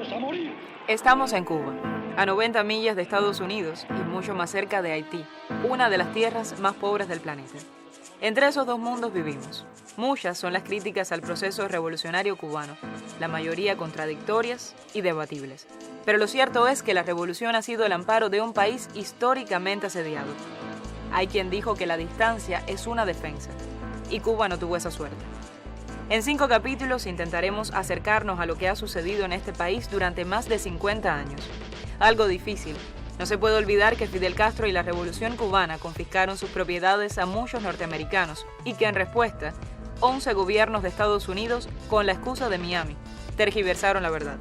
dispuestos a morir. Estamos en Cuba, a 90 millas de Estados Unidos y mucho más cerca de Haití, una de las tierras más pobres del planeta. Entre esos dos mundos vivimos. Muchas son las críticas al proceso revolucionario cubano, la mayoría contradictorias y debatibles. Pero lo cierto es que la revolución ha sido el amparo de un país históricamente asediado. Hay quien dijo que la distancia es una defensa, y Cuba no tuvo esa suerte. En 5 capítulos intentaremos acercarnos a lo que ha sucedido en este país durante más de 50 años. Algo difícil. No se puede olvidar que Fidel Castro y la Revolución Cubana confiscaron sus propiedades a muchos norteamericanos y que en respuesta, 11 gobiernos de Estados Unidos, con la excusa de Miami, tergiversaron la verdad.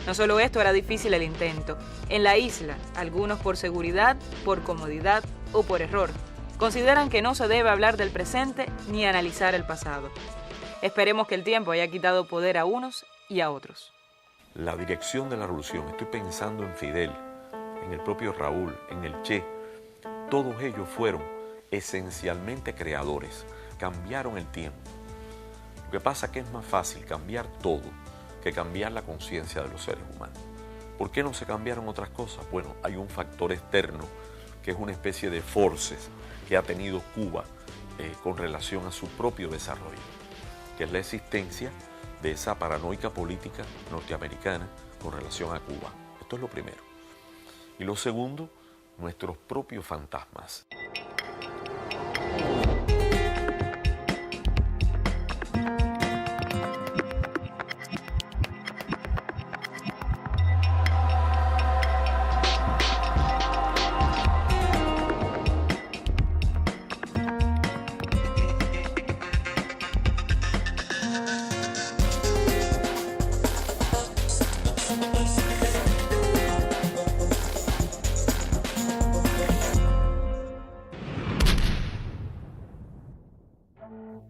No solo esto, era difícil el intento. En la isla, algunos por seguridad, por comodidad o por error, consideran que no se debe hablar del presente ni analizar el pasado. Esperemos que el tiempo haya quitado poder a unos y a otros. La dirección de la revolución, estoy pensando en Fidel, en el propio Raúl, en el Che, todos ellos fueron esencialmente creadores, cambiaron el tiempo. Lo que pasa es que es más fácil cambiar todo que cambiar la conciencia de los seres humanos. ¿Por qué no se cambiaron otras cosas? Bueno, hay un factor externo que es una especie de forces que ha tenido Cuba con relación a su propio desarrollo, que es la existencia de esa paranoica política norteamericana con relación a Cuba. Esto es lo primero. Y lo segundo, nuestros propios fantasmas.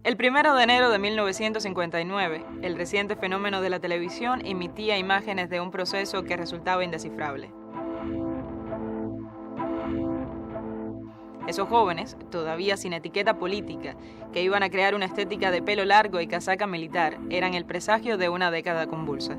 El 1 de enero de 1959, el reciente fenómeno de la televisión emitía imágenes de un proceso que resultaba indescifrable. Esos jóvenes, todavía sin etiqueta política, que iban a crear una estética de pelo largo y casaca militar, eran el presagio de una década convulsa.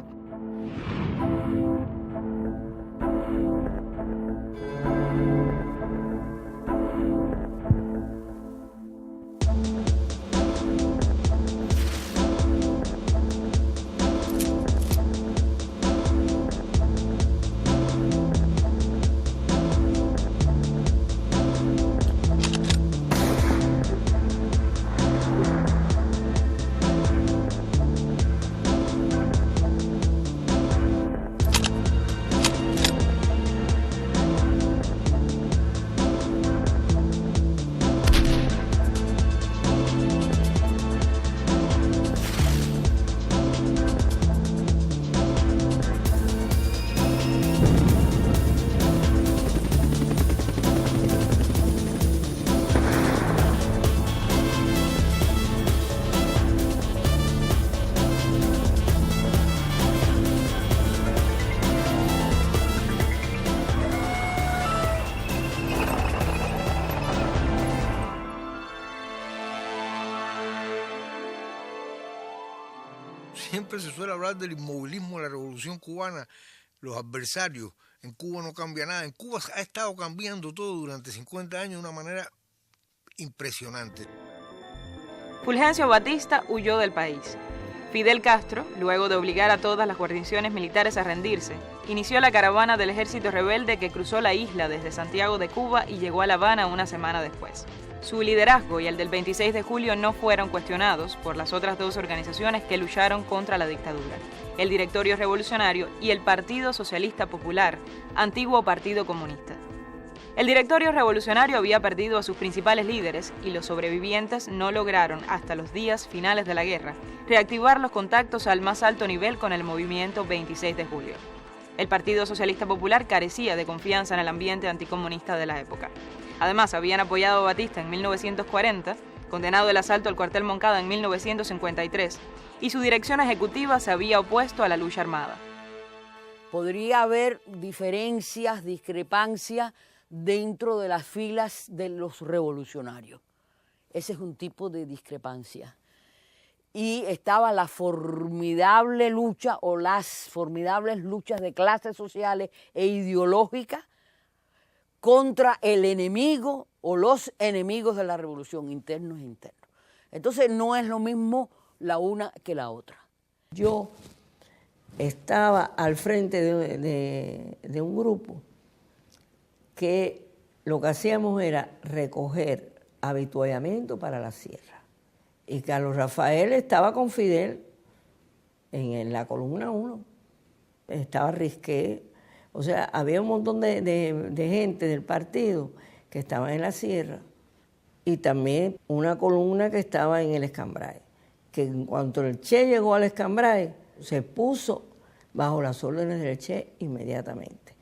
Siempre se suele hablar del inmovilismo de la Revolución Cubana, los adversarios. En Cuba no cambia nada. En Cuba ha estado cambiando todo durante 50 años de una manera impresionante. Fulgencio Batista huyó del país. Fidel Castro, luego de obligar a todas las guarniciones militares a rendirse, inició la caravana del ejército rebelde que cruzó la isla desde Santiago de Cuba y llegó a La Habana una semana después. Su liderazgo y el del 26 de julio no fueron cuestionados por las otras dos organizaciones que lucharon contra la dictadura, el Directorio Revolucionario y el Partido Socialista Popular, antiguo Partido Comunista. El Directorio Revolucionario había perdido a sus principales líderes y los sobrevivientes no lograron, hasta los días finales de la guerra, reactivar los contactos al más alto nivel con el movimiento 26 de julio. El Partido Socialista Popular carecía de confianza en el ambiente anticomunista de la época. Además, habían apoyado a Batista en 1940, condenado el asalto al cuartel Moncada en 1953, y su dirección ejecutiva se había opuesto a la lucha armada. Podría haber diferencias, discrepancias dentro de las filas de los revolucionarios. Ese es un tipo de discrepancia. y estaba la formidable lucha o las formidables luchas de clases sociales e ideológicas contra el enemigo o los enemigos de la revolución, internos e internos. Entonces no es lo mismo la una que la otra. Yo estaba al frente de un grupo que lo que hacíamos era recoger avituallamiento para la sierra. Y Carlos Rafael estaba con Fidel en la columna 1. Estaba Risqué. O sea, había un montón de gente del partido que estaba en la sierra y también una columna que estaba en el Escambray, que en cuanto el Che llegó al Escambray, se puso bajo las órdenes del Che inmediatamente.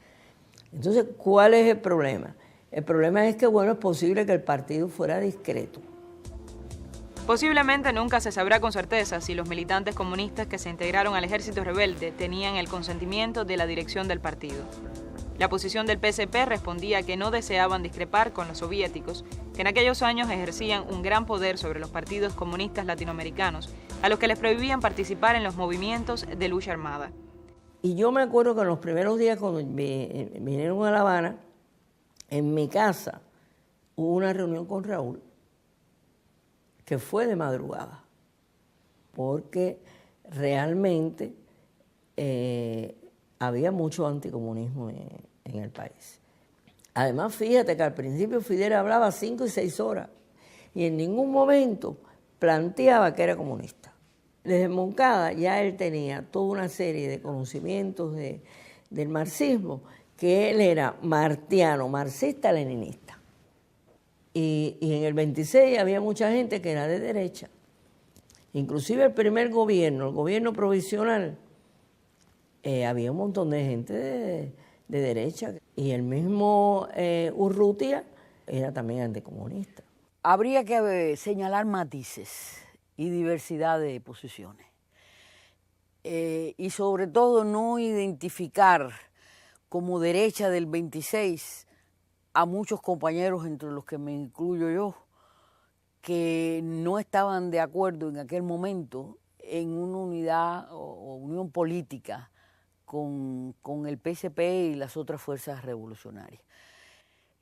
Entonces, ¿cuál es el problema? El problema es que, bueno, es posible que el partido fuera discreto. Posiblemente nunca se sabrá con certeza si los militantes comunistas que se integraron al ejército rebelde tenían el consentimiento de la dirección del partido. La posición del PSP respondía que no deseaban discrepar con los soviéticos, que en aquellos años ejercían un gran poder sobre los partidos comunistas latinoamericanos, a los que les prohibían participar en los movimientos de lucha armada. Y yo me acuerdo que en los primeros días cuando vinieron a La Habana, en mi casa hubo una reunión con Raúl, que fue de madrugada, porque realmente había mucho anticomunismo en el país. Además, fíjate que al principio Fidel hablaba 5 y 6 horas y en ningún momento planteaba que era comunista. Desde Moncada ya él tenía toda una serie de conocimientos del marxismo, que él era martiano, marxista-leninista. Y en el 26 había mucha gente que era de derecha. Inclusive el primer gobierno, el gobierno provisional, había un montón de gente de derecha. Y el mismo Urrutia era también anticomunista. Habría que señalar matices y diversidad de posiciones. Y sobre todo no identificar como derecha del 26 a muchos compañeros, entre los que me incluyo yo, que no estaban de acuerdo en aquel momento en una unidad o unión política con el PSP y las otras fuerzas revolucionarias.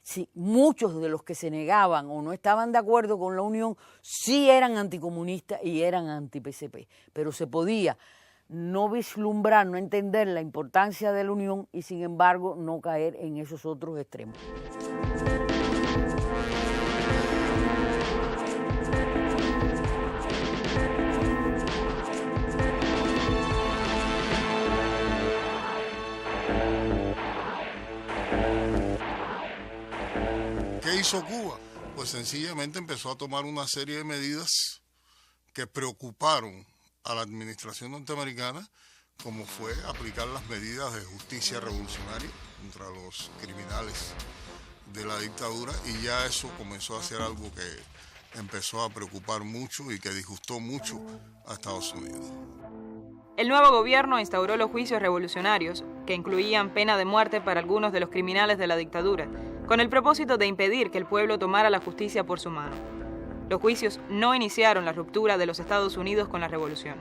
Sí, muchos de los que se negaban o no estaban de acuerdo con la unión sí eran anticomunistas y eran anti-PSP, pero se podía no vislumbrar, no entender la importancia de la unión y sin embargo no caer en esos otros extremos. ¿Qué hizo Cuba? Pues sencillamente empezó a tomar una serie de medidas que preocuparon a la administración norteamericana, como fue aplicar las medidas de justicia revolucionaria contra los criminales de la dictadura, y ya eso comenzó a ser algo que empezó a preocupar mucho y que disgustó mucho a Estados Unidos. El nuevo gobierno instauró los juicios revolucionarios, que incluían pena de muerte para algunos de los criminales de la dictadura, con el propósito de impedir que el pueblo tomara la justicia por su mano. Los juicios no iniciaron la ruptura de los Estados Unidos con la revolución.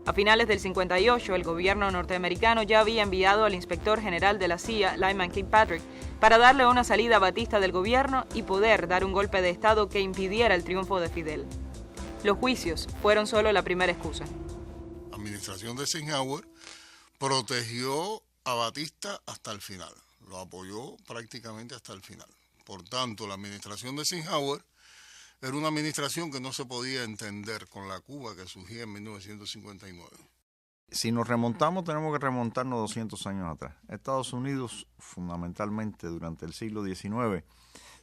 A finales del 58, el gobierno norteamericano ya había enviado al inspector general de la CIA, Lyman Kirkpatrick, para darle una salida a Batista del gobierno y poder dar un golpe de Estado que impidiera el triunfo de Fidel. Los juicios fueron solo la primera excusa. La administración de Eisenhower protegió a Batista hasta el final, lo apoyó prácticamente hasta el final. Por tanto, la administración de Eisenhower era una administración que no se podía entender con la Cuba que surgía en 1959. Si nos remontamos, tenemos que remontarnos 200 años atrás. Estados Unidos, fundamentalmente durante el siglo XIX,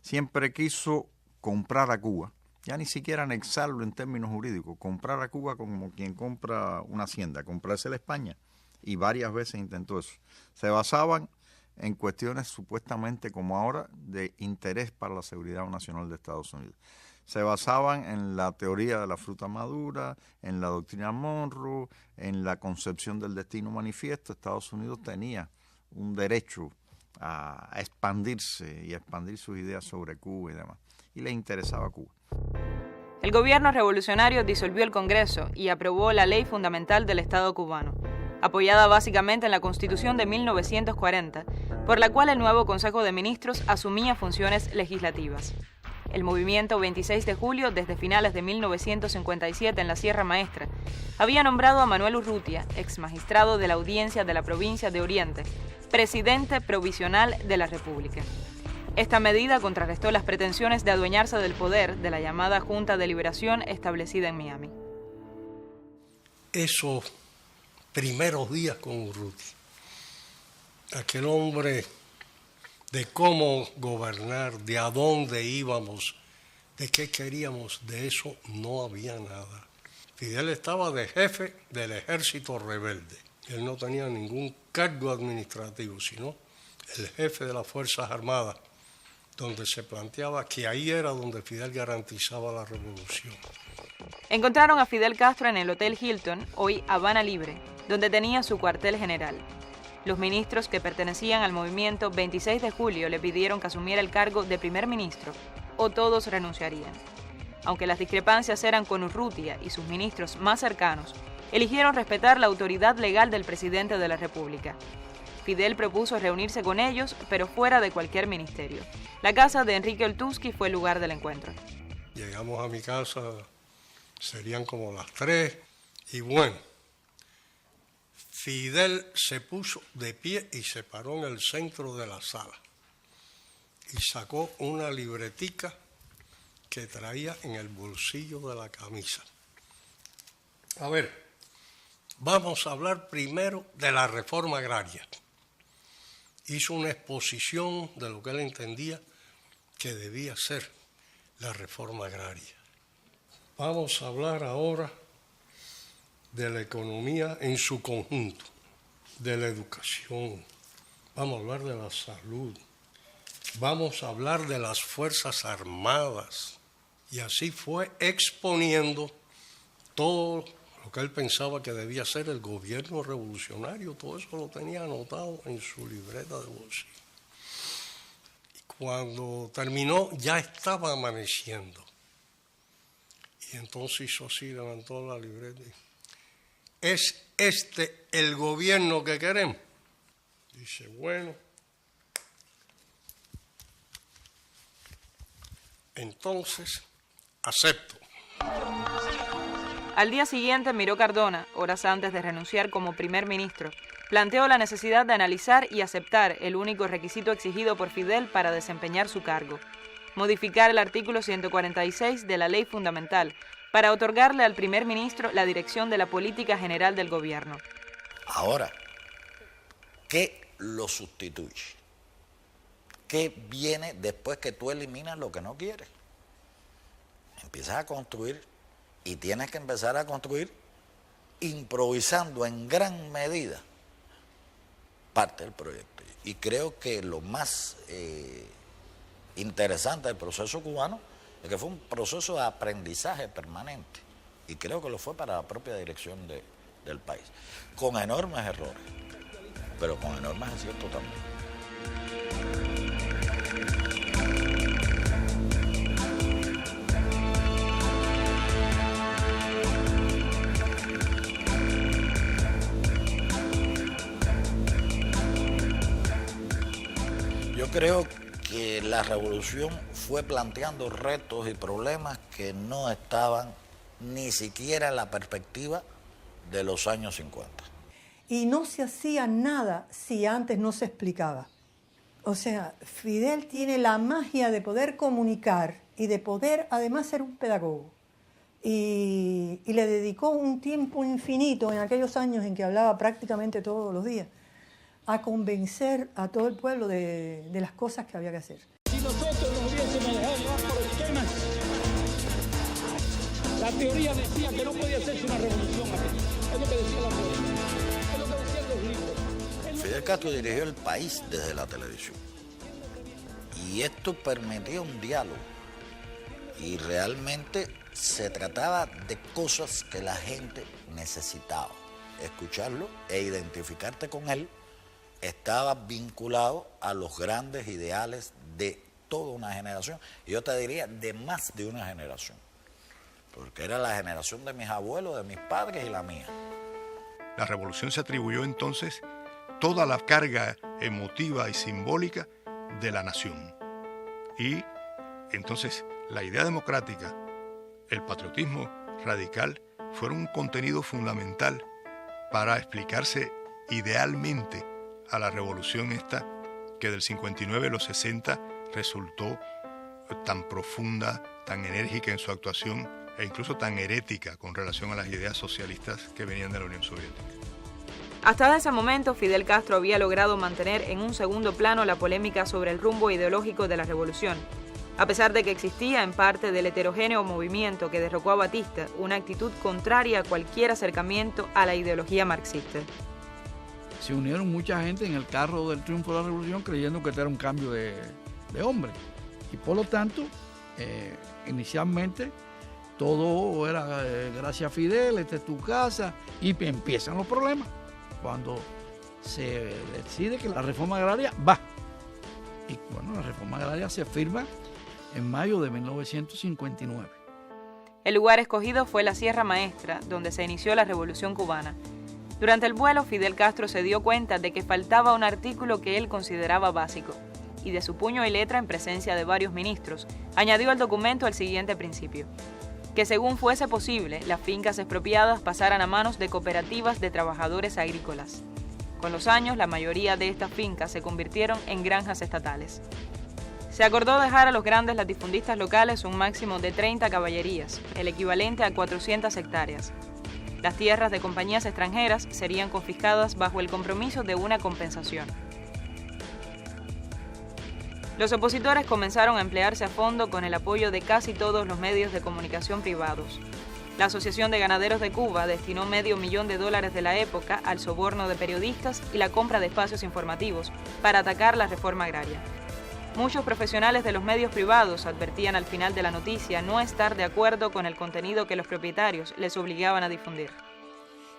siempre quiso comprar a Cuba, ya ni siquiera anexarlo en términos jurídicos, comprar a Cuba como quien compra una hacienda, comprársela a España, y varias veces intentó eso. Se basaban en cuestiones supuestamente como ahora de interés para la seguridad nacional de Estados Unidos. Se basaban en la teoría de la fruta madura, en la doctrina Monroe, en la concepción del destino manifiesto. Estados Unidos tenía un derecho a expandirse y a expandir sus ideas sobre Cuba y demás. Y les interesaba Cuba. El gobierno revolucionario disolvió el Congreso y aprobó la Ley Fundamental del Estado cubano, apoyada básicamente en la Constitución de 1940, por la cual el nuevo Consejo de Ministros asumía funciones legislativas. El movimiento 26 de julio, desde finales de 1957 en la Sierra Maestra, había nombrado a Manuel Urrutia, ex magistrado de la Audiencia de la Provincia de Oriente, presidente provisional de la República. Esta medida contrarrestó las pretensiones de adueñarse del poder de la llamada Junta de Liberación establecida en Miami. Esos primeros días con Urrutia, aquel hombre de cómo gobernar, de a dónde íbamos, de qué queríamos, de eso no había nada. Fidel estaba de jefe del ejército rebelde. Él no tenía ningún cargo administrativo, sino el jefe de las Fuerzas Armadas, donde se planteaba que ahí era donde Fidel garantizaba la revolución. Encontraron a Fidel Castro en el Hotel Hilton, hoy Habana Libre, donde tenía su cuartel general. Los ministros que pertenecían al movimiento 26 de julio le pidieron que asumiera el cargo de primer ministro, o todos renunciarían. Aunque las discrepancias eran con Urrutia y sus ministros más cercanos, eligieron respetar la autoridad legal del presidente de la República. Fidel propuso reunirse con ellos, pero fuera de cualquier ministerio. La casa de Enrique Oltuski fue el lugar del encuentro. Llegamos a mi casa, serían como las 3, y bueno, Fidel se puso de pie y se paró en el centro de la sala y sacó una libretica que traía en el bolsillo de la camisa. A ver, vamos a hablar primero de la reforma agraria. Hizo una exposición de lo que él entendía que debía ser la reforma agraria. Vamos a hablar ahora de la economía en su conjunto, de la educación, vamos a hablar de la salud, vamos a hablar de las Fuerzas Armadas. Y así fue exponiendo todo lo que él pensaba que debía ser el gobierno revolucionario. Todo eso lo tenía anotado en su libreta de bolsillo. Y cuando terminó ya estaba amaneciendo. Y entonces hizo así, levantó la libreta y: ¿es este el gobierno que queremos? Dice, bueno, entonces acepto. Al día siguiente, Miró Cardona, horas antes de renunciar como primer ministro, planteó la necesidad de analizar y aceptar el único requisito exigido por Fidel para desempeñar su cargo: modificar el artículo 146 de la Ley Fundamental para otorgarle al primer ministro la dirección de la política general del gobierno. Ahora, ¿qué lo sustituye? ¿Qué viene después que tú eliminas lo que no quieres? Empiezas a construir y tienes que empezar a construir improvisando en gran medida parte del proyecto. Y creo que lo más interesante del proceso cubano es que fue un proceso de aprendizaje permanente, y creo que lo fue para la propia dirección del país, con enormes errores, pero con enormes aciertos también. Yo creo que la revolución fue planteando retos y problemas que no estaban ni siquiera en la perspectiva de los años 50. Y no se hacía nada si antes no se explicaba. O sea, Fidel tiene la magia de poder comunicar y de poder además ser un pedagogo. Y le dedicó un tiempo infinito en aquellos años en que hablaba prácticamente todos los días a convencer a todo el pueblo de las cosas que había que hacer. Si nosotros nos hubiésemos dejado llevar por esquemas, la teoría decía que no podía hacerse una revolución aquí. Es lo que decía la teoría, es lo que decían los libros. Fidel Castro dirigió el país desde la televisión. Y esto permitía un diálogo. Y realmente se trataba de cosas que la gente necesitaba. Escucharlo e identificarte con él estaba vinculado a los grandes ideales de toda una generación, y yo te diría de más de una generación. porque era la generación de mis abuelos, de mis padres y la mía. La revolución se atribuyó entonces toda la carga emotiva y simbólica de la nación. Y entonces la idea democrática, el patriotismo radical, fueron un contenido fundamental para explicarse idealmente a la revolución esta que del 59 a los 60 resultó tan profunda, tan enérgica en su actuación e incluso tan herética con relación a las ideas socialistas que venían de la Unión Soviética. Hasta ese momento, Fidel Castro había logrado mantener en un segundo plano la polémica sobre el rumbo ideológico de la revolución, a pesar de que existía en parte del heterogéneo movimiento que derrocó a Batista una actitud contraria a cualquier acercamiento a la ideología marxista. Se unieron mucha gente en el carro del triunfo de la revolución creyendo que este era un cambio de hombre. Y por lo tanto, inicialmente todo era gracias a Fidel, esta es tu casa, y empiezan los problemas. Cuando se decide que la reforma agraria va. Y bueno, la reforma agraria se firma en mayo de 1959. El lugar escogido fue la Sierra Maestra, donde se inició la Revolución Cubana. Durante el vuelo, Fidel Castro se dio cuenta de que faltaba un artículo que él consideraba básico, y de su puño y letra en presencia de varios ministros, añadió al documento el siguiente principio: que según fuese posible, las fincas expropiadas pasaran a manos de cooperativas de trabajadores agrícolas. Con los años, la mayoría de estas fincas se convirtieron en granjas estatales. Se acordó dejar a los grandes latifundistas locales un máximo de 30 caballerías, el equivalente a 400 hectáreas. Las tierras de compañías extranjeras serían confiscadas bajo el compromiso de una compensación. Los opositores comenzaron a emplearse a fondo con el apoyo de casi todos los medios de comunicación privados. La Asociación de Ganaderos de Cuba destinó $500,000 de la época al soborno de periodistas y la compra de espacios informativos para atacar la reforma agraria. Muchos profesionales de los medios privados advertían al final de la noticia no estar de acuerdo con el contenido que los propietarios les obligaban a difundir.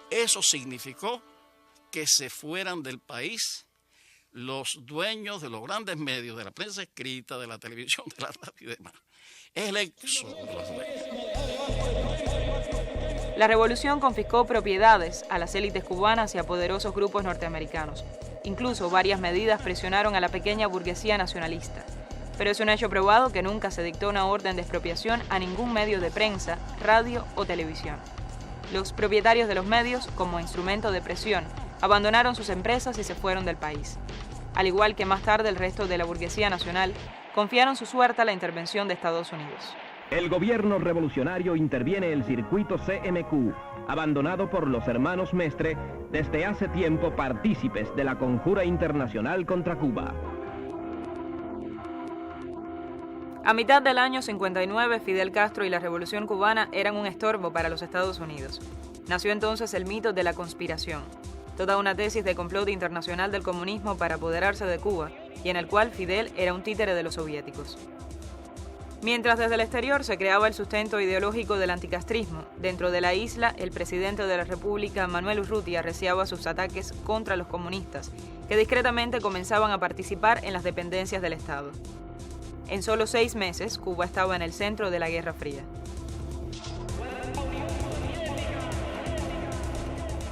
Eso significó que se fueran del país los dueños de los grandes medios, de la prensa escrita, de la televisión, de la radio y demás. Es el éxodo de los dueños. La revolución confiscó propiedades a las élites cubanas y a poderosos grupos norteamericanos. Incluso varias medidas presionaron a la pequeña burguesía nacionalista. Pero es un hecho probado que nunca se dictó una orden de expropiación a ningún medio de prensa, radio o televisión. Los propietarios de los medios, como instrumento de presión, abandonaron sus empresas y se fueron del país. Al igual que más tarde el resto de la burguesía nacional, confiaron su suerte a la intervención de Estados Unidos. El gobierno revolucionario interviene el circuito CMQ, abandonado por los hermanos Mestre, desde hace tiempo partícipes de la conjura internacional contra Cuba. A mitad del año 59, Fidel Castro y la Revolución Cubana eran un estorbo para los Estados Unidos. Nació entonces el mito de la conspiración, toda una tesis de complot internacional del comunismo para apoderarse de Cuba, y en el cual Fidel era un títere de los soviéticos. Mientras desde el exterior se creaba el sustento ideológico del anticastrismo, dentro de la isla el presidente de la República, Manuel Urrutia, arreciaba sus ataques contra los comunistas, que discretamente comenzaban a participar en las dependencias del Estado. En solo 6 meses, Cuba estaba en el centro de la Guerra Fría.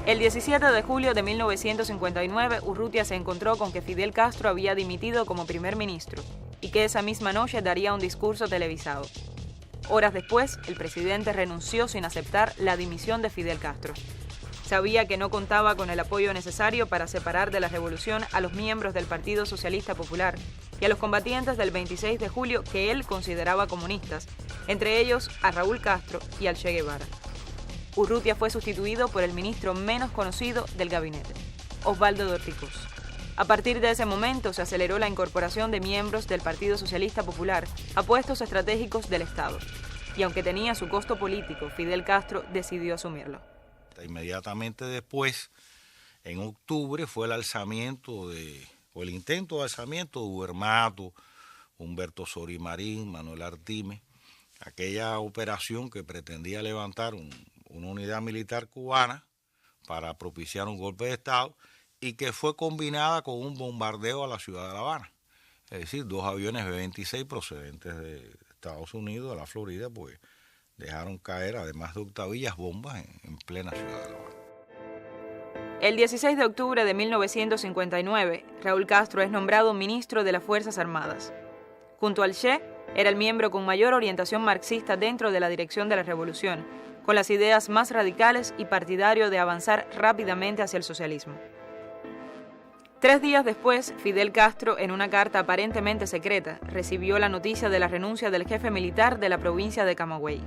El 17 de julio de 1959, Urrutia se encontró con que Fidel Castro había dimitido como primer ministro y que esa misma noche daría un discurso televisado. Horas después, el presidente renunció sin aceptar la dimisión de Fidel Castro. Sabía que no contaba con el apoyo necesario para separar de la revolución a los miembros del Partido Socialista Popular y a los combatientes del 26 de julio que él consideraba comunistas, entre ellos a Raúl Castro y al Che Guevara. Urrutia fue sustituido por el ministro menos conocido del gabinete, Osvaldo Dorticós. A partir de ese momento se aceleró la incorporación de miembros del Partido Socialista Popular a puestos estratégicos del Estado. Y aunque tenía su costo político, Fidel Castro decidió asumirlo. Inmediatamente después, en octubre, fue el alzamiento o el intento de alzamiento de Hubermato, Humberto Sorimarín, Manuel Artime, aquella operación que pretendía levantar una unidad militar cubana para propiciar un golpe de Estado y que fue combinada con un bombardeo a la ciudad de La Habana. Es decir, 2 aviones B-26 procedentes de Estados Unidos, de la Florida, pues dejaron caer, además de octavillas, bombas en plena ciudad de La Habana. El 16 de octubre de 1959, Raúl Castro es nombrado ministro de las Fuerzas Armadas. Junto al Che, era el miembro con mayor orientación marxista dentro de la dirección de la revolución, con las ideas más radicales y partidario de avanzar rápidamente hacia el socialismo. 3 días después, Fidel Castro, en una carta aparentemente secreta, recibió la noticia de la renuncia del jefe militar de la provincia de Camagüey.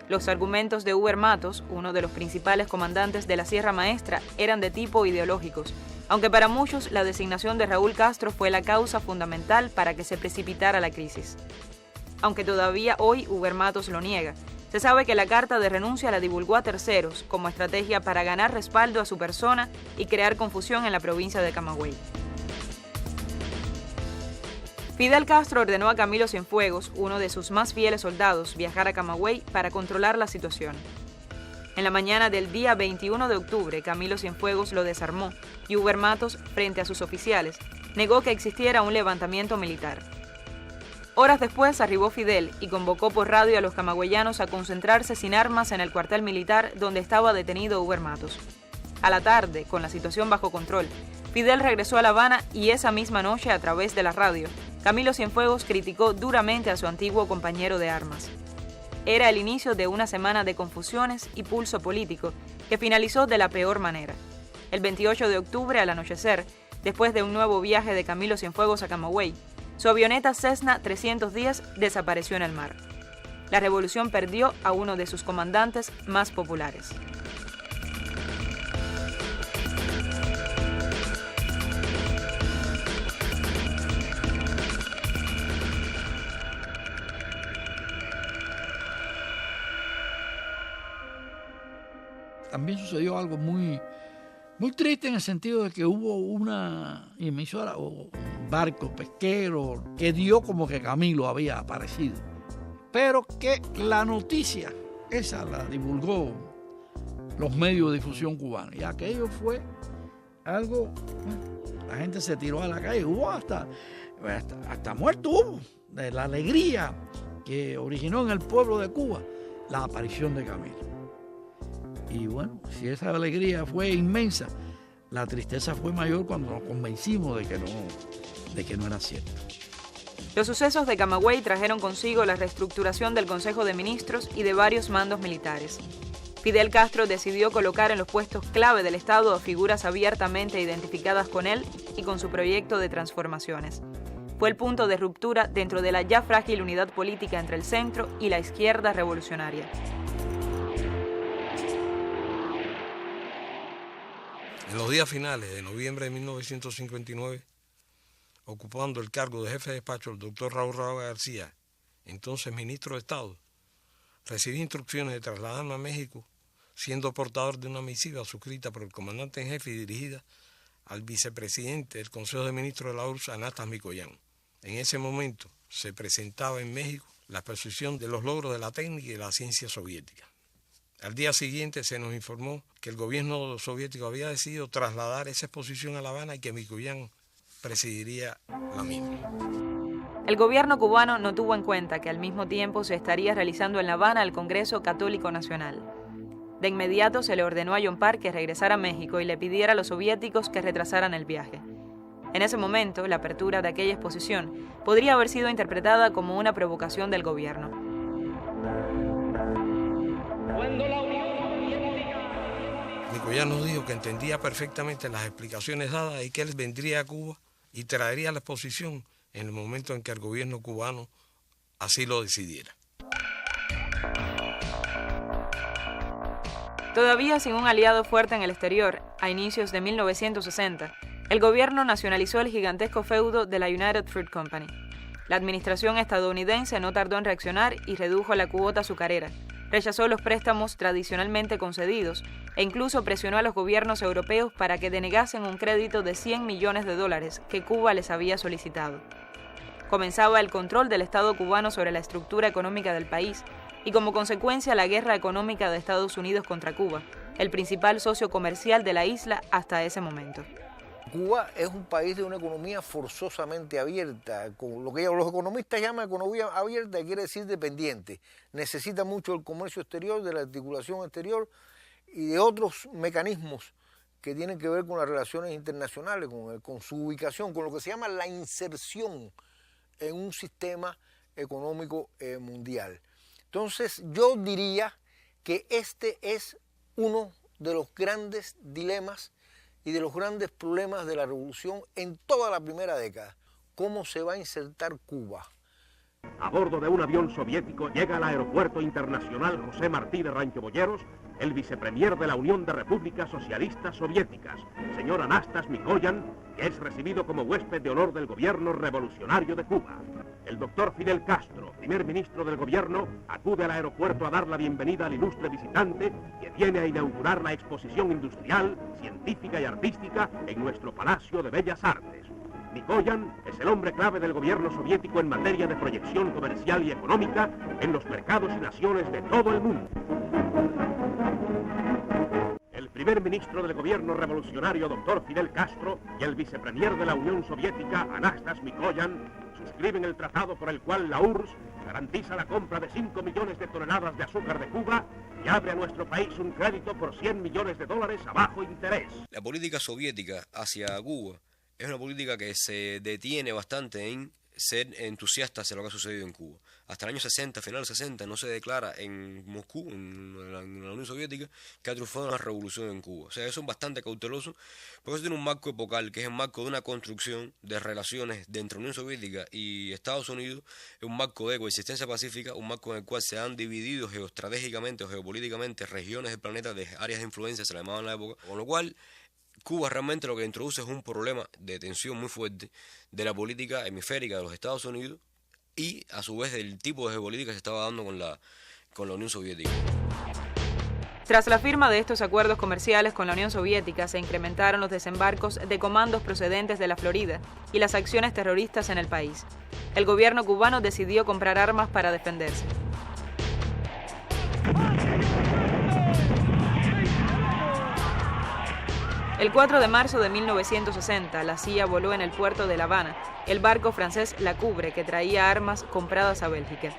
Los argumentos de Huber Matos, uno de los principales comandantes de la Sierra Maestra, eran de tipo ideológicos, aunque para muchos la designación de Raúl Castro fue la causa fundamental para que se precipitara la crisis. Aunque todavía hoy Huber Matos lo niega, se sabe que la carta de renuncia la divulgó a terceros como estrategia para ganar respaldo a su persona y crear confusión en la provincia de Camagüey. Fidel Castro ordenó a Camilo Cienfuegos, uno de sus más fieles soldados, viajar a Camagüey para controlar la situación. En la mañana del día 21 de octubre, Camilo Cienfuegos lo desarmó y Huber Matos, frente a sus oficiales, negó que existiera un levantamiento militar. Horas después arribó Fidel y convocó por radio a los camagüeyanos a concentrarse sin armas en el cuartel militar donde estaba detenido Huber Matos. A la tarde, con la situación bajo control, Fidel regresó a La Habana y esa misma noche, a través de la radio, Camilo Cienfuegos criticó duramente a su antiguo compañero de armas. Era el inicio de una semana de confusiones y pulso político que finalizó de la peor manera. El 28 de octubre, al anochecer, después de un nuevo viaje de Camilo Cienfuegos a Camagüey, su avioneta Cessna 310 desapareció en el mar. La revolución perdió a uno de sus comandantes más populares. También sucedió algo muy triste en el sentido de que hubo una emisora o un barco pesquero que dio como que Camilo había aparecido, pero que la noticia esa la divulgó los medios de difusión cubanos y aquello fue algo, la gente se tiró a la calle, hubo hasta muerto hubo de la alegría que originó en el pueblo de Cuba la aparición de Camilo. Y bueno, si esa alegría fue inmensa, la tristeza fue mayor cuando nos convencimos de que no era cierto. Los sucesos de Camagüey trajeron consigo la reestructuración del Consejo de Ministros y de varios mandos militares. Fidel Castro decidió colocar en los puestos clave del Estado a figuras abiertamente identificadas con él y con su proyecto de transformaciones. Fue el punto de ruptura dentro de la ya frágil unidad política entre el centro y la izquierda revolucionaria. En los días finales de noviembre de 1959, ocupando el cargo de jefe de despacho el doctor Raúl García, entonces ministro de Estado, recibí instrucciones de trasladarme a México, siendo portador de una misiva suscrita por el comandante en jefe y dirigida al vicepresidente del Consejo de Ministros de la URSS, Anastas Mikoyan. En ese momento se presentaba en México la exposición de los logros de la técnica y de la ciencia soviética. Al día siguiente se nos informó que el gobierno soviético había decidido trasladar esa exposición a La Habana y que Mikoyan presidiría la misma. El gobierno cubano no tuvo en cuenta que al mismo tiempo se estaría realizando en La Habana el Congreso Católico Nacional. De inmediato se le ordenó a John Park que regresara a México y le pidiera a los soviéticos que retrasaran el viaje. En ese momento, la apertura de aquella exposición podría haber sido interpretada como una provocación del gobierno. Mikoyan nos dijo que entendía perfectamente las explicaciones dadas y que él vendría a Cuba y traería la exposición en el momento en que el gobierno cubano así lo decidiera. Todavía sin un aliado fuerte en el exterior, a inicios de 1960, el gobierno nacionalizó el gigantesco feudo de la United Fruit Company. La administración estadounidense no tardó en reaccionar y redujo la cuota azucarera, rechazó los préstamos tradicionalmente concedidos e incluso presionó a los gobiernos europeos para que denegasen un crédito de $100 millones que Cuba les había solicitado. Comenzaba el control del Estado cubano sobre la estructura económica del país y como consecuencia la guerra económica de Estados Unidos contra Cuba, el principal socio comercial de la isla hasta ese momento. Cuba es un país de una economía forzosamente abierta, con lo que los economistas llaman economía abierta, que quiere decir dependiente. Necesita mucho del comercio exterior, de la articulación exterior y de otros mecanismos que tienen que ver con las relaciones internacionales, con su ubicación, con lo que se llama la inserción en un sistema económico mundial. Entonces yo diría que este es uno de los grandes dilemas y de los grandes problemas de la revolución en toda la primera década. ¿Cómo se va a insertar Cuba? A bordo de un avión soviético llega al Aeropuerto Internacional José Martí de Rancho Boyeros el vicepremier de la Unión de Repúblicas Socialistas Soviéticas, señor Anastas Mikoyan, que es recibido como huésped de honor del gobierno revolucionario de Cuba. El doctor Fidel Castro, primer ministro del gobierno, acude al aeropuerto a dar la bienvenida al ilustre visitante que viene a inaugurar la exposición industrial, científica y artística en nuestro Palacio de Bellas Artes. Mikoyan es el hombre clave del gobierno soviético en materia de proyección comercial y económica en los mercados y naciones de todo el mundo. El primer ministro del gobierno revolucionario, doctor Fidel Castro, y el vicepremier de la Unión Soviética, Anastas Mikoyan, suscriben el tratado por el cual la URSS garantiza la compra de 5 millones de toneladas de azúcar de Cuba y abre a nuestro país un crédito por $100 millones a bajo interés. La política soviética hacia Cuba es una política que se detiene bastante en ser entusiasta hacia lo que ha sucedido en Cuba. Hasta el año 60, final 60, no se declara en Moscú, en la Unión Soviética, que ha triunfado una revolución en Cuba. O sea, eso es bastante cauteloso, porque eso tiene un marco epocal, que es el marco de una construcción de relaciones entre Unión Soviética y Estados Unidos, es un marco de coexistencia pacífica, un marco en el cual se han dividido geoestratégicamente o geopolíticamente regiones del planeta de áreas de influencia, se le llamaban en la época, con lo cual Cuba realmente lo que introduce es un problema de tensión muy fuerte de la política hemisférica de los Estados Unidos y a su vez del tipo de geopolítica que se estaba dando con la Unión Soviética. Tras la firma de estos acuerdos comerciales con la Unión Soviética, se incrementaron los desembarcos de comandos procedentes de la Florida y las acciones terroristas en el país. El gobierno cubano decidió comprar armas para defenderse. El 4 de marzo de 1960, la CIA voló en el puerto de La Habana el barco francés La Coubre, que traía armas compradas a Bélgica.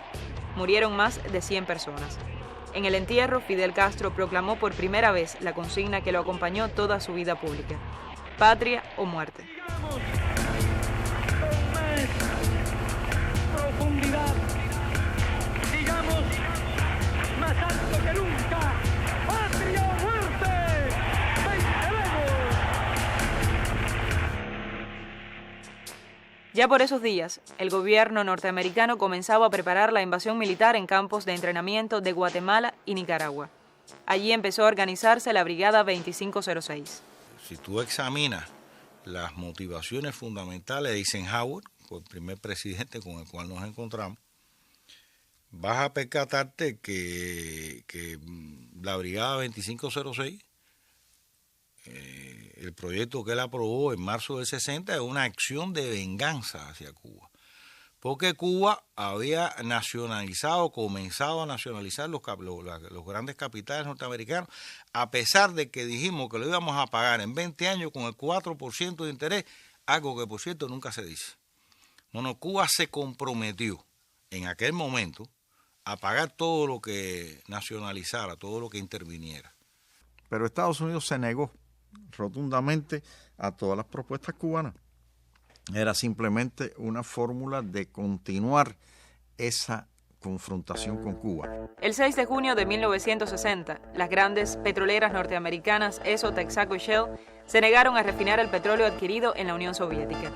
Murieron más de 100 personas. En el entierro, Fidel Castro proclamó por primera vez la consigna que lo acompañó toda su vida pública: patria o muerte. Profundidad, digamos, más alto que nunca, patria o muerte. Ya por esos días, el gobierno norteamericano comenzaba a preparar la invasión militar en campos de entrenamiento de Guatemala y Nicaragua. Allí empezó a organizarse la Brigada 2506. Si tú examinas las motivaciones fundamentales de Eisenhower, el primer presidente con el cual nos encontramos, vas a percatarte que la Brigada 2506, el proyecto que él aprobó en marzo del 60, es una acción de venganza hacia Cuba. Porque Cuba había comenzado a nacionalizar los grandes capitales norteamericanos, a pesar de que dijimos que lo íbamos a pagar en 20 años con el 4% de interés, algo que por cierto nunca se dice. Cuba se comprometió en aquel momento a pagar todo lo que nacionalizara, todo lo que interviniera. Pero Estados Unidos se negó rotundamente a todas las propuestas cubanas. Era simplemente una fórmula de continuar esa confrontación con Cuba. El 6 de junio de 1960, las grandes petroleras norteamericanas Esso, Texaco y Shell se negaron a refinar el petróleo adquirido en la Unión Soviética.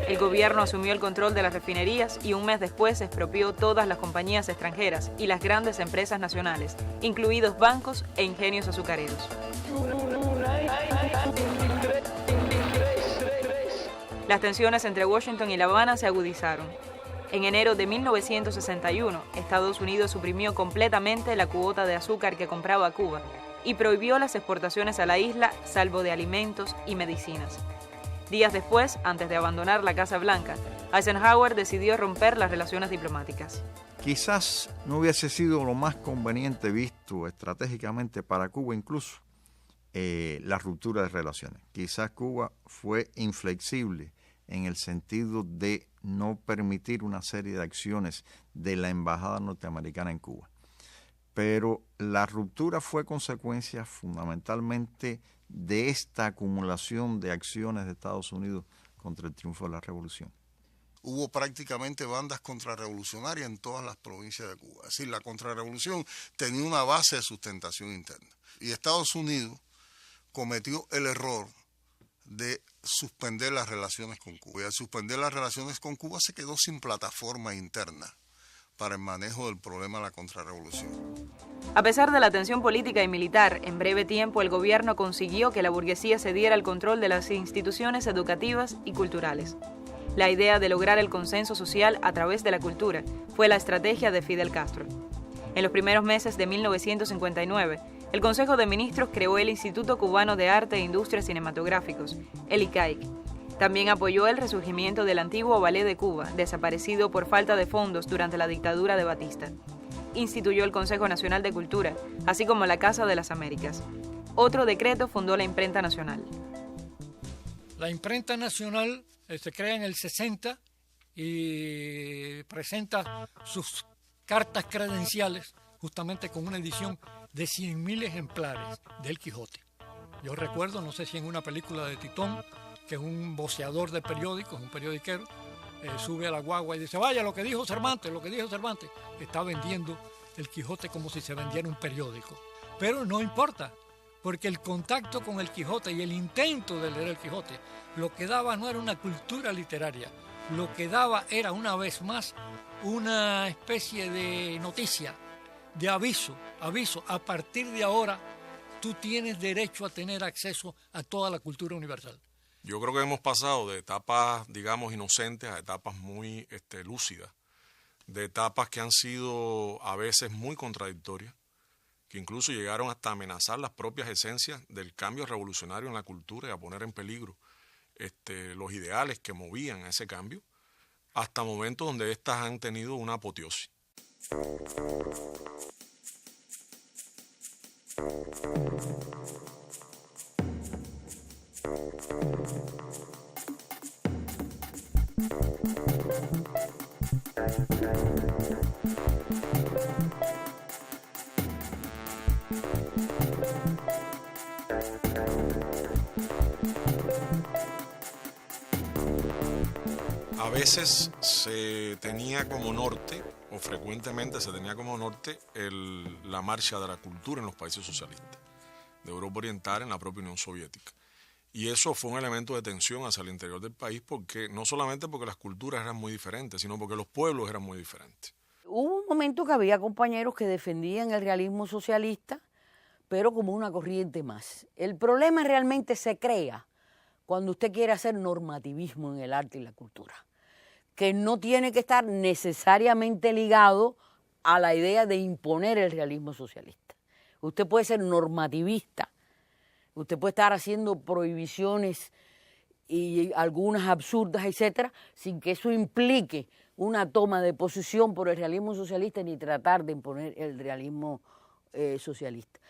El gobierno asumió el control de las refinerías y un mes después expropió todas las compañías extranjeras y las grandes empresas nacionales, incluidos bancos e ingenios azucareros. Las tensiones entre Washington y La Habana se agudizaron. En enero de 1961, Estados Unidos suprimió completamente la cuota de azúcar que compraba Cuba y prohibió las exportaciones a la isla, salvo de alimentos y medicinas. Días después, antes de abandonar la Casa Blanca, Eisenhower decidió romper las relaciones diplomáticas. Quizás no hubiese sido lo más conveniente visto estratégicamente para Cuba incluso la ruptura de relaciones. Quizás Cuba fue inflexible en el sentido de no permitir una serie de acciones de la embajada norteamericana en Cuba. Pero la ruptura fue consecuencia fundamentalmente de esta acumulación de acciones de Estados Unidos contra el triunfo de la revolución. Hubo prácticamente bandas contrarrevolucionarias en todas las provincias de Cuba. Es decir, la contrarrevolución tenía una base de sustentación interna. Y Estados Unidos cometió el error de suspender las relaciones con Cuba. Y al suspender las relaciones con Cuba se quedó sin plataforma interna para el manejo del problema de la contrarrevolución. A pesar de la tensión política y militar, en breve tiempo el gobierno consiguió que la burguesía cediera el control de las instituciones educativas y culturales. La idea de lograr el consenso social a través de la cultura fue la estrategia de Fidel Castro. En los primeros meses de 1959, el Consejo de Ministros creó el Instituto Cubano de Arte e Industrias Cinematográficos, el ICAIC. También apoyó el resurgimiento del antiguo Ballet de Cuba, desaparecido por falta de fondos durante la dictadura de Batista. Instituyó el Consejo Nacional de Cultura, así como la Casa de las Américas. Otro decreto fundó la Imprenta Nacional. La Imprenta Nacional se crea en el 60 y presenta sus cartas credenciales justamente con una edición de 100.000 ejemplares del Quijote. Yo recuerdo, no sé si en una película de Titón, que es un voceador de periódicos, un periodiquero, sube a la guagua y dice, vaya, lo que dijo Cervantes, está vendiendo el Quijote como si se vendiera un periódico. Pero no importa, porque el contacto con el Quijote y el intento de leer el Quijote, lo que daba no era una cultura literaria, lo que daba era una vez más una especie de noticia, de aviso, a partir de ahora tú tienes derecho a tener acceso a toda la cultura universal. Yo creo que hemos pasado de etapas, digamos, inocentes a etapas muy lúcidas, de etapas que han sido a veces muy contradictorias, que incluso llegaron hasta amenazar las propias esencias del cambio revolucionario en la cultura y a poner en peligro los ideales que movían a ese cambio, hasta momentos donde éstas han tenido una apoteosis. A veces se tenía como norte, o frecuentemente se tenía como norte, la marcha de la cultura en los países socialistas de Europa Oriental, en la propia Unión Soviética. Y eso fue un elemento de tensión hacia el interior del país, porque no solamente porque las culturas eran muy diferentes, sino porque los pueblos eran muy diferentes. Hubo un momento que había compañeros que defendían el realismo socialista, pero como una corriente más. El problema realmente se crea cuando usted quiere hacer normativismo en el arte y la cultura, que no tiene que estar necesariamente ligado a la idea de imponer el realismo socialista. Usted puede ser normativista, usted puede estar haciendo prohibiciones y algunas absurdas, etcétera, sin que eso implique una toma de posición por el realismo socialista ni tratar de imponer el realismo socialista.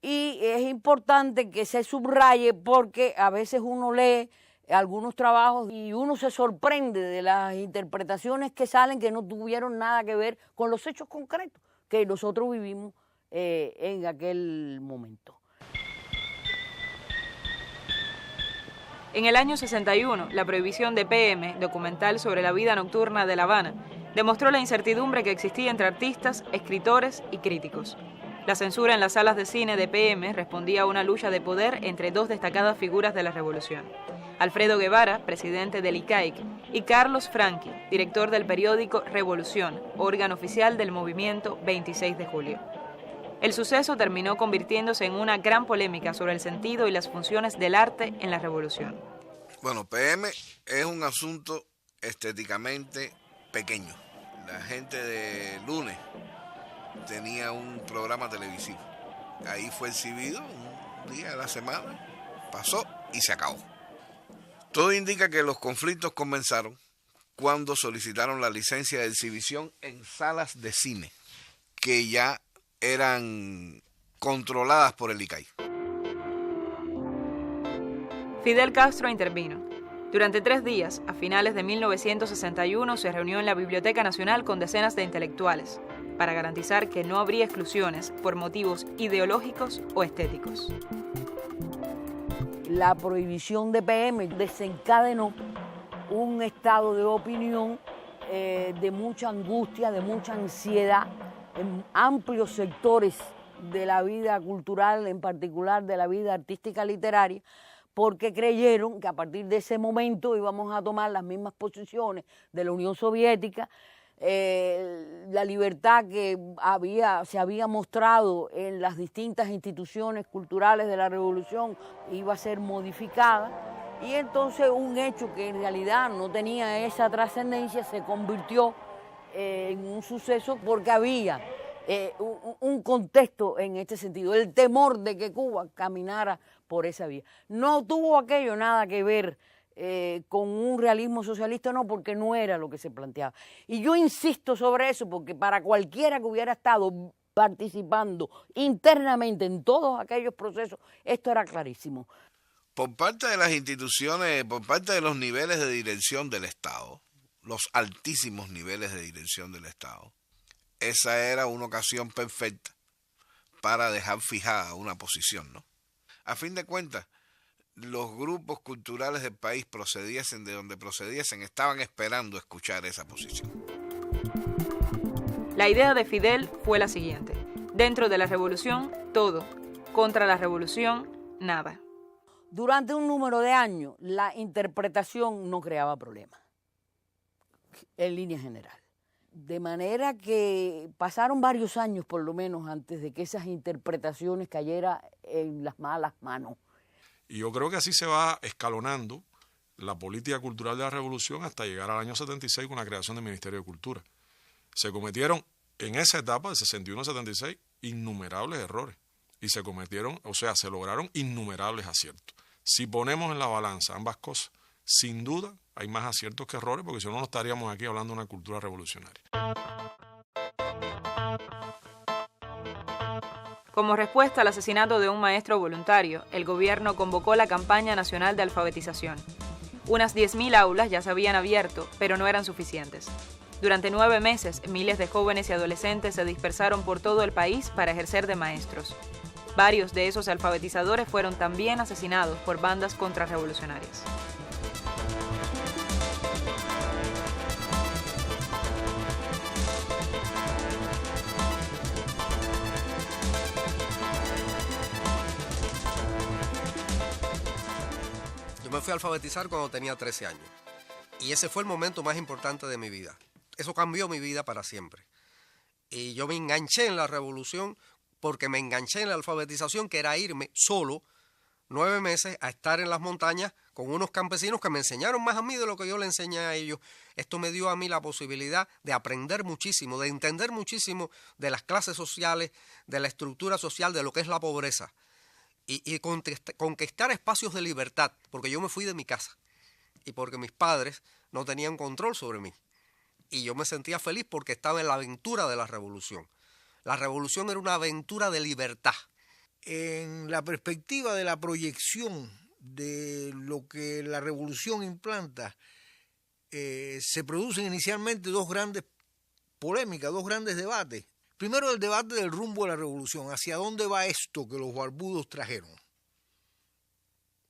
Y es importante que se subraye porque a veces uno lee algunos trabajos y uno se sorprende de las interpretaciones que salen que no tuvieron nada que ver con los hechos concretos que nosotros vivimos en aquel momento. En el año 61, la prohibición de PM, documental sobre la vida nocturna de La Habana, demostró la incertidumbre que existía entre artistas, escritores y críticos. La censura en las salas de cine de PM respondía a una lucha de poder entre dos destacadas figuras de la revolución: Alfredo Guevara, presidente del ICAIC, y Carlos Franchi, director del periódico Revolución, órgano oficial del movimiento 26 de julio. El suceso terminó convirtiéndose en una gran polémica sobre el sentido y las funciones del arte en la revolución. Bueno, PM es un asunto estéticamente pequeño. La gente de Lunes tenía un programa televisivo. Ahí fue exhibido un día de la semana, pasó y se acabó. Todo indica que los conflictos comenzaron cuando solicitaron la licencia de exhibición en salas de cine, que ya eran controladas por el ICAI. Fidel Castro intervino. Durante 3 días, a finales de 1961, se reunió en la Biblioteca Nacional con decenas de intelectuales para garantizar que no habría exclusiones por motivos ideológicos o estéticos. La prohibición de PM desencadenó un estado de opinión de mucha angustia, de mucha ansiedad en amplios sectores de la vida cultural, en particular de la vida artística literaria, porque creyeron que a partir de ese momento íbamos a tomar las mismas posiciones de la Unión Soviética. La libertad que se había mostrado en las distintas instituciones culturales de la Revolución iba a ser modificada, y entonces un hecho que en realidad no tenía esa trascendencia se convirtió en un suceso porque había un contexto en este sentido, el temor de que Cuba caminara por esa vía. No tuvo aquello nada que ver con un realismo socialista, no, porque no era lo que se planteaba. Y yo insisto sobre eso porque para cualquiera que hubiera estado participando internamente en todos aquellos procesos, esto era clarísimo. Por parte de las instituciones, por parte de los niveles de dirección del Estado, los altísimos niveles de dirección del Estado, esa era una ocasión perfecta para dejar fijada una posición, ¿no? A fin de cuentas, los grupos culturales del país, procediesen de donde procediesen, estaban esperando escuchar esa posición. La idea de Fidel fue la siguiente: dentro de la revolución, todo; contra la revolución, nada. Durante un número de años, la interpretación no creaba problemas, en línea general. De manera que pasaron varios años, por lo menos, antes de que esas interpretaciones cayeran en las malas manos. Y yo creo que así se va escalonando la política cultural de la revolución hasta llegar al año 76 con la creación del Ministerio de Cultura. Se cometieron en esa etapa, de 61 a 76, innumerables errores. Y se lograron innumerables aciertos. Si ponemos en la balanza ambas cosas, sin duda hay más aciertos que errores, porque si no, no estaríamos aquí hablando de una cultura revolucionaria. Como respuesta al asesinato de un maestro voluntario, el gobierno convocó la campaña nacional de alfabetización. Unas 10.000 aulas ya se habían abierto, pero no eran suficientes. Durante 9 meses, miles de jóvenes y adolescentes se dispersaron por todo el país para ejercer de maestros. Varios de esos alfabetizadores fueron también asesinados por bandas contrarrevolucionarias. Yo me fui a alfabetizar cuando tenía 13 años y ese fue el momento más importante de mi vida. Eso cambió mi vida para siempre. Y yo me enganché en la revolución porque me enganché en la alfabetización, que era irme solo 9 meses a estar en las montañas con unos campesinos que me enseñaron más a mí de lo que yo le enseñé a ellos. Esto me dio a mí la posibilidad de aprender muchísimo, de entender muchísimo de las clases sociales, de la estructura social, de lo que es la pobreza. Y conquistar espacios de libertad, porque yo me fui de mi casa y porque mis padres no tenían control sobre mí. Y yo me sentía feliz porque estaba en la aventura de la revolución. La revolución era una aventura de libertad. En la perspectiva de la proyección de lo que la revolución implanta, se producen inicialmente 2 grandes polémicas, 2 grandes debates. Primero, el debate del rumbo de la revolución. ¿Hacia dónde va esto que los barbudos trajeron?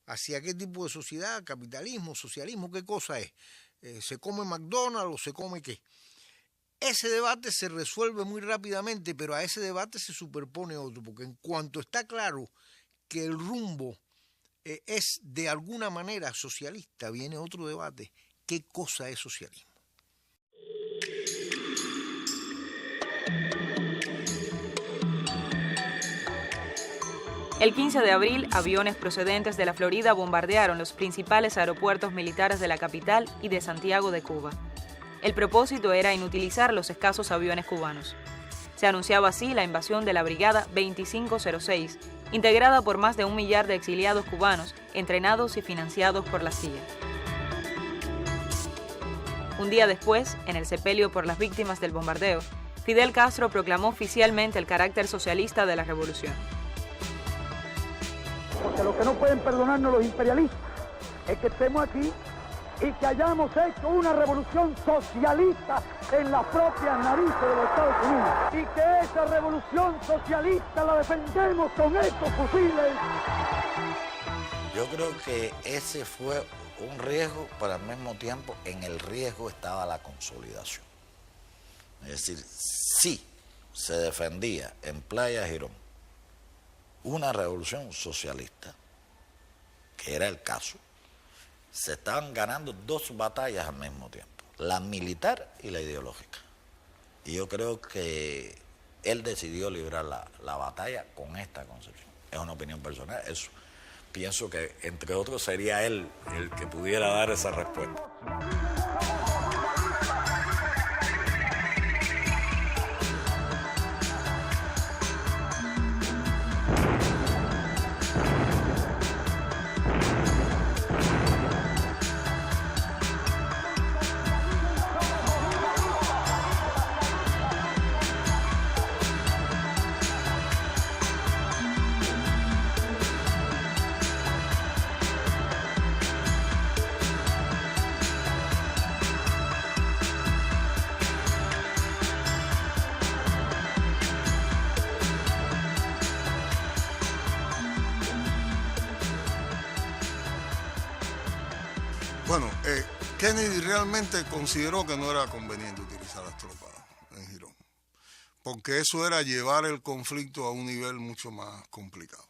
¿Hacia qué tipo de sociedad? ¿Capitalismo? ¿Socialismo? ¿Qué cosa es? ¿Se come McDonald's o se come qué? Ese debate se resuelve muy rápidamente, pero a ese debate se superpone otro, porque en cuanto está claro que el rumbo es de alguna manera socialista, viene otro debate. ¿Qué cosa es socialismo? El 15 de abril, aviones procedentes de la Florida bombardearon los principales aeropuertos militares de la capital y de Santiago de Cuba. El propósito era inutilizar los escasos aviones cubanos. Se anunciaba así la invasión de la Brigada 2506, integrada por más de 1 millar de exiliados cubanos, entrenados y financiados por la CIA. Un día después, en el sepelio por las víctimas del bombardeo, Fidel Castro proclamó oficialmente el carácter socialista de la revolución. Porque lo que no pueden perdonarnos los imperialistas es que estemos aquí y que hayamos hecho una revolución socialista en las propias narices de los Estados Unidos. Y que esa revolución socialista la defendemos con estos fusiles. Yo creo que ese fue un riesgo, pero al mismo tiempo en el riesgo estaba la consolidación. Es decir, si se defendía en Playa Girón una revolución socialista, que era el caso, se estaban ganando dos batallas al mismo tiempo, la militar y la ideológica. Y yo creo que él decidió librar la batalla con esta concepción. Es una opinión personal, eso pienso que entre otros sería él el que pudiera dar esa respuesta. Bueno, Kennedy realmente consideró que no era conveniente utilizar las tropas en Girón, porque eso era llevar el conflicto a un nivel mucho más complicado.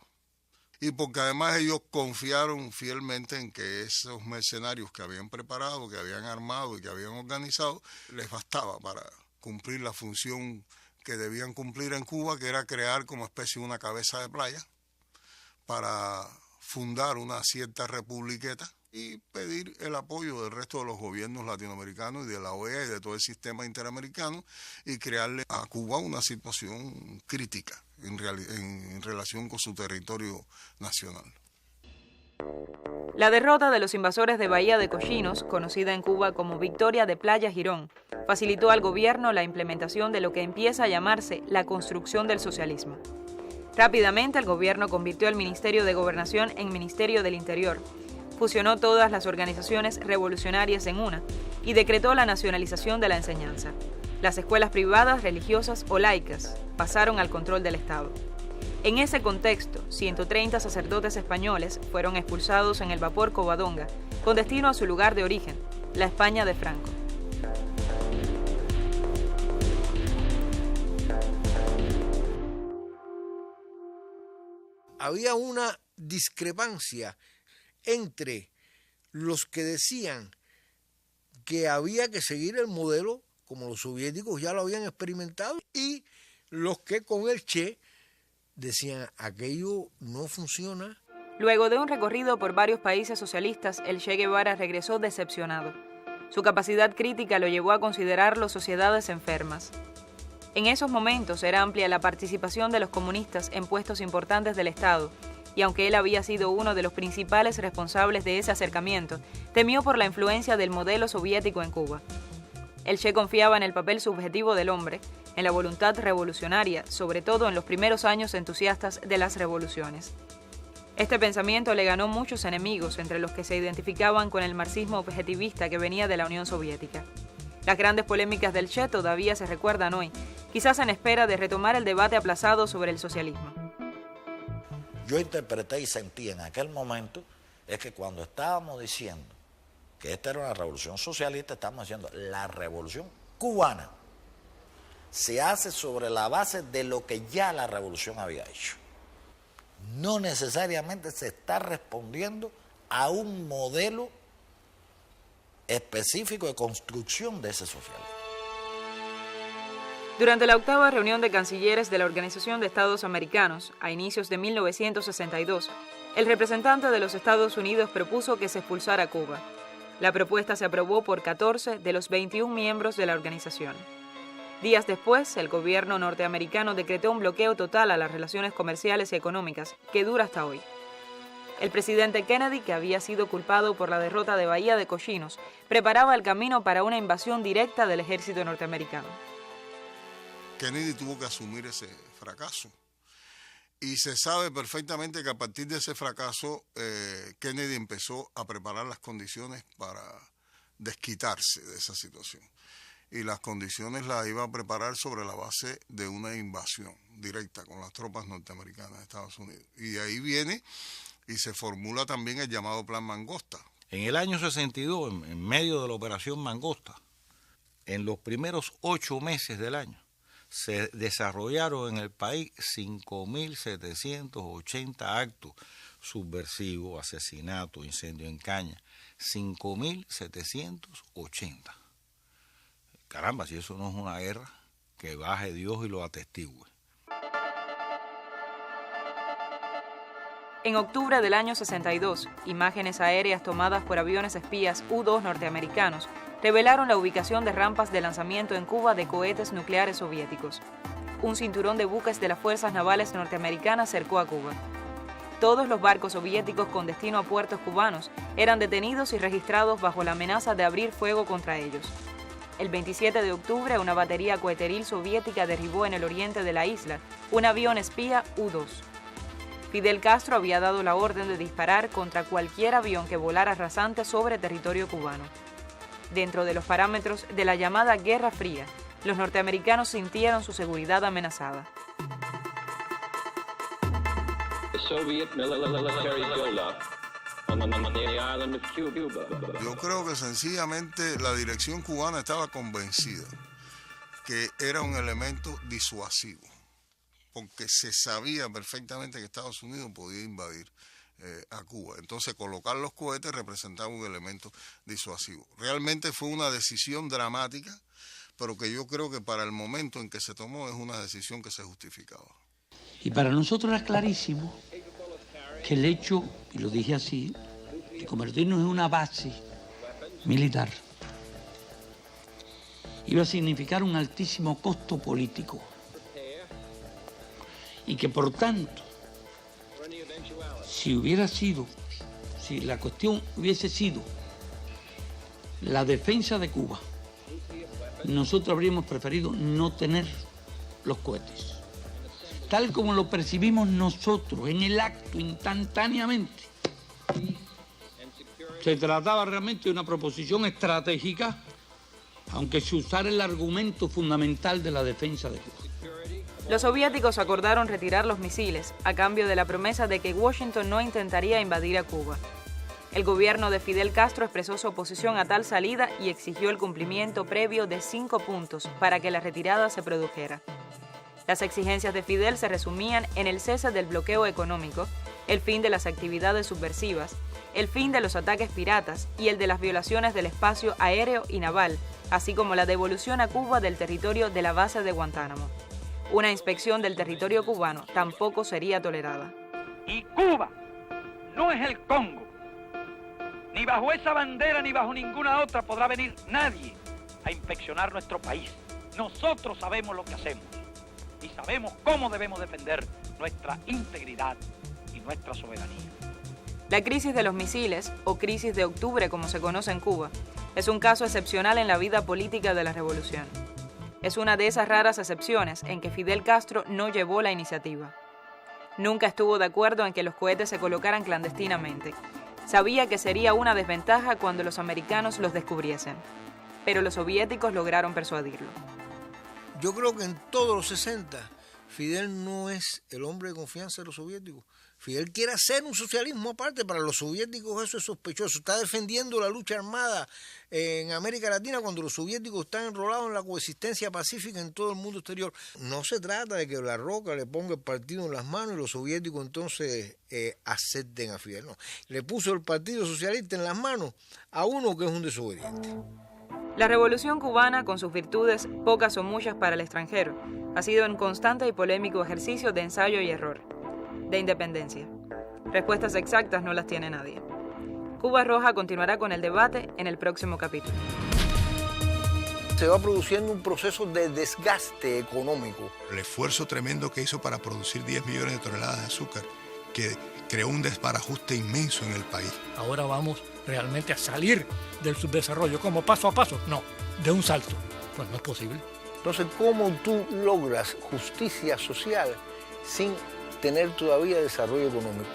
Y porque además ellos confiaron fielmente en que esos mercenarios que habían preparado, que habían armado y que habían organizado, les bastaba para cumplir la función que debían cumplir en Cuba, que era crear como especie de una cabeza de playa para fundar una cierta republiqueta y pedir el apoyo del resto de los gobiernos latinoamericanos y de la OEA y de todo el sistema interamericano y crearle a Cuba una situación crítica en relación con su territorio nacional. La derrota de los invasores de Bahía de Cochinos, conocida en Cuba como Victoria de Playa Girón, facilitó al gobierno la implementación de lo que empieza a llamarse la construcción del socialismo. Rápidamente el gobierno convirtió el Ministerio de Gobernación en Ministerio del Interior, fusionó todas las organizaciones revolucionarias en una y decretó la nacionalización de la enseñanza. Las escuelas privadas, religiosas o laicas pasaron al control del Estado. En ese contexto, 130 sacerdotes españoles fueron expulsados en el vapor Covadonga, con destino a su lugar de origen, la España de Franco. Había una discrepancia entre los que decían que había que seguir el modelo, como los soviéticos ya lo habían experimentado, y los que con el Che decían aquello no funciona. Luego de un recorrido por varios países socialistas, el Che Guevara regresó decepcionado. Su capacidad crítica lo llevó a considerarlo sociedades enfermas. En esos momentos era amplia la participación de los comunistas en puestos importantes del Estado, y aunque él había sido uno de los principales responsables de ese acercamiento, temió por la influencia del modelo soviético en Cuba. El Che confiaba en el papel subjetivo del hombre, en la voluntad revolucionaria, sobre todo en los primeros años entusiastas de las revoluciones. Este pensamiento le ganó muchos enemigos, entre los que se identificaban con el marxismo objetivista que venía de la Unión Soviética. Las grandes polémicas del Che todavía se recuerdan hoy, quizás en espera de retomar el debate aplazado sobre el socialismo. Yo interpreté y sentí en aquel momento es que cuando estábamos diciendo que esta era una revolución socialista, estamos diciendo la revolución cubana se hace sobre la base de lo que ya la revolución había hecho. No necesariamente se está respondiendo a un modelo específico de construcción de ese socialismo. Durante la 8ª reunión de cancilleres de la Organización de Estados Americanos, a inicios de 1962, el representante de los Estados Unidos propuso que se expulsara a Cuba. La propuesta se aprobó por 14 de los 21 miembros de la organización. Días después, el gobierno norteamericano decretó un bloqueo total a las relaciones comerciales y económicas, que dura hasta hoy. El presidente Kennedy, que había sido culpado por la derrota de Bahía de Cochinos, preparaba el camino para una invasión directa del ejército norteamericano. Kennedy tuvo que asumir ese fracaso. Y se sabe perfectamente que a partir de ese fracaso, Kennedy empezó a preparar las condiciones para desquitarse de esa situación. Y las condiciones las iba a preparar sobre la base de una invasión directa con las tropas norteamericanas de Estados Unidos. Y de ahí viene y se formula también el llamado Plan Mangosta. En el año 62, en medio de la Operación Mangosta, en los primeros 8 meses del año, se desarrollaron en el país 5.780 actos subversivos, asesinatos, incendios en caña. 5.780. Caramba, si eso no es una guerra, que baje Dios y lo atestigue. En octubre del año 62, imágenes aéreas tomadas por aviones espías U-2 norteamericanos revelaron la ubicación de rampas de lanzamiento en Cuba de cohetes nucleares soviéticos. Un cinturón de buques de las fuerzas navales norteamericanas cercó a Cuba. Todos los barcos soviéticos con destino a puertos cubanos eran detenidos y registrados bajo la amenaza de abrir fuego contra ellos. El 27 de octubre, una batería coheteril soviética derribó en el oriente de la isla un avión espía U-2. Fidel Castro había dado la orden de disparar contra cualquier avión que volara rasante sobre territorio cubano. Dentro de los parámetros de la llamada Guerra Fría, los norteamericanos sintieron su seguridad amenazada. Yo creo que sencillamente la dirección cubana estaba convencida que era un elemento disuasivo, porque se sabía perfectamente que Estados Unidos podía invadir a Cuba. Entonces colocar los cohetes representaba un elemento disuasivo. Realmente fue una decisión dramática, pero que yo creo que para el momento en que se tomó es una decisión que se justificaba. Y para nosotros era clarísimo que el hecho, y lo dije así, de convertirnos en una base militar iba a significar un altísimo costo político y que por tanto, si la cuestión hubiese sido la defensa de Cuba, nosotros habríamos preferido no tener los cohetes. Tal como lo percibimos nosotros en el acto instantáneamente. Se trataba realmente de una proposición estratégica, aunque se usara el argumento fundamental de la defensa de Cuba. Los soviéticos acordaron retirar los misiles a cambio de la promesa de que Washington no intentaría invadir a Cuba. El gobierno de Fidel Castro expresó su oposición a tal salida y exigió el cumplimiento previo de 5 puntos para que la retirada se produjera. Las exigencias de Fidel se resumían en el cese del bloqueo económico, el fin de las actividades subversivas, el fin de los ataques piratas y el de las violaciones del espacio aéreo y naval, así como la devolución a Cuba del territorio de la base de Guantánamo. Una inspección del territorio cubano tampoco sería tolerada. Y Cuba no es el Congo. Ni bajo esa bandera ni bajo ninguna otra podrá venir nadie a inspeccionar nuestro país. Nosotros sabemos lo que hacemos y sabemos cómo debemos defender nuestra integridad y nuestra soberanía. La crisis de los misiles, o crisis de octubre como se conoce en Cuba, es un caso excepcional en la vida política de la revolución. Es una de esas raras excepciones en que Fidel Castro no llevó la iniciativa. Nunca estuvo de acuerdo en que los cohetes se colocaran clandestinamente. Sabía que sería una desventaja cuando los americanos los descubriesen, pero los soviéticos lograron persuadirlo. Yo creo que en todos los 60, Fidel no es el hombre de confianza de los soviéticos. Fidel quiere hacer un socialismo aparte. Para los soviéticos eso es sospechoso. Está defendiendo la lucha armada en América Latina cuando los soviéticos están enrolados en la coexistencia pacífica en todo el mundo exterior. No se trata de que La Roca le ponga el partido en las manos y los soviéticos entonces acepten a Fidel. No, le puso el Partido Socialista en las manos a uno que es un desobediente. La revolución cubana, con sus virtudes, pocas o muchas para el extranjero, ha sido un constante y polémico ejercicio de ensayo y error, de independencia. Respuestas exactas no las tiene nadie. Cuba Roja continuará con el debate en el próximo capítulo. Se va produciendo un proceso de desgaste económico. El esfuerzo tremendo que hizo para producir 10 millones de toneladas de azúcar, que creó un desbarajuste inmenso en el país. Ahora vamos realmente a salir del subdesarrollo, como paso a paso. No, de un salto. Pues no es posible. Entonces, ¿cómo tú logras justicia social sin tener todavía desarrollo económico?